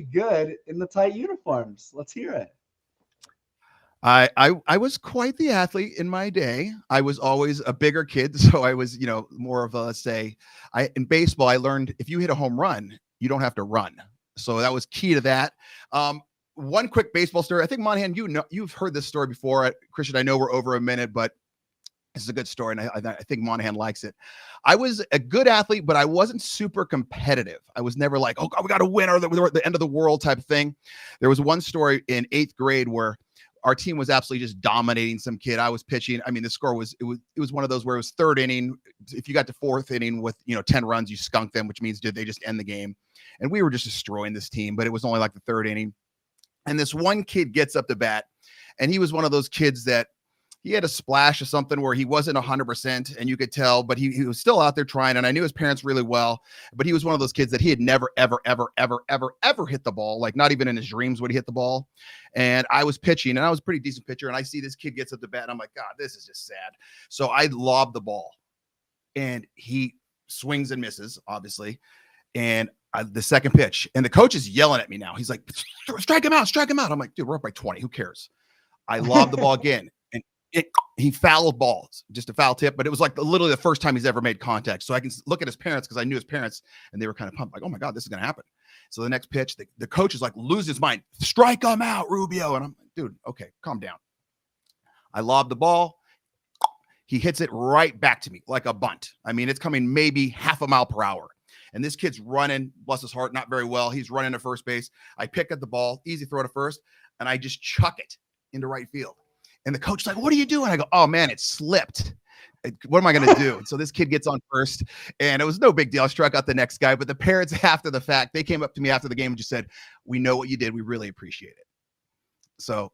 good in the tight uniforms. Let's hear it. I was quite the athlete in my day. I was always a bigger kid, so I was, more of a, let's say, I in baseball I learned if you hit a home run, you don't have to run. So that was key to that. One quick baseball story. I think Monahan, you've heard this story before. Christian, I know we're over a minute, but this is a good story, and I think Monahan likes it. I was a good athlete, but I wasn't super competitive. I was never like, oh, God, we got to win or the end of the world type of thing. There was one story in 8th grade where our team was absolutely just dominating some kid. I was pitching. I mean, the score was it was one of those where it was 3rd inning. If you got to 4th inning with 10 runs, you skunked them, which means did they just end the game? And we were just destroying this team, but it was only like the 3rd inning. And this one kid gets up to bat, and he was one of those kids that he had a splash of something where he wasn't 100%, and you could tell, but he was still out there trying. And I knew his parents really well, but he was one of those kids that he had never, ever, ever, ever, ever, ever hit the ball. Like not even in his dreams would he hit the ball. And I was pitching, and I was a pretty decent pitcher. And I see this kid gets up to bat, and I'm like, God, this is just sad. So I lob the ball, and he swings and misses, obviously. And the second pitch, and the coach is yelling at me now. He's like, strike him out, strike him out. I'm like, dude, we're up by 20. Who cares? I lob the ball again. He fouled balls, just a foul tip, but it was like literally the first time he's ever made contact. So I can look at his parents because I knew his parents, and they were kind of pumped, like, oh my God, this is going to happen. So the next pitch, the coach is like, lose his mind, strike him out, Rubio. And I'm like, dude, okay, calm down. I lob the ball. He hits it right back to me like a bunt. I mean, it's coming maybe half a mile per hour. And this kid's running, bless his heart, not very well. He's running to first base. I pick up the ball, easy throw to first, and I just chuck it into right field. And the coach's like, what are you doing? I go, oh man, it slipped. What am I going to do? And so this kid gets on first, and it was no big deal. I struck out the next guy, but the parents, after the fact, they came up to me after the game and just said, we know what you did. We really appreciate it. So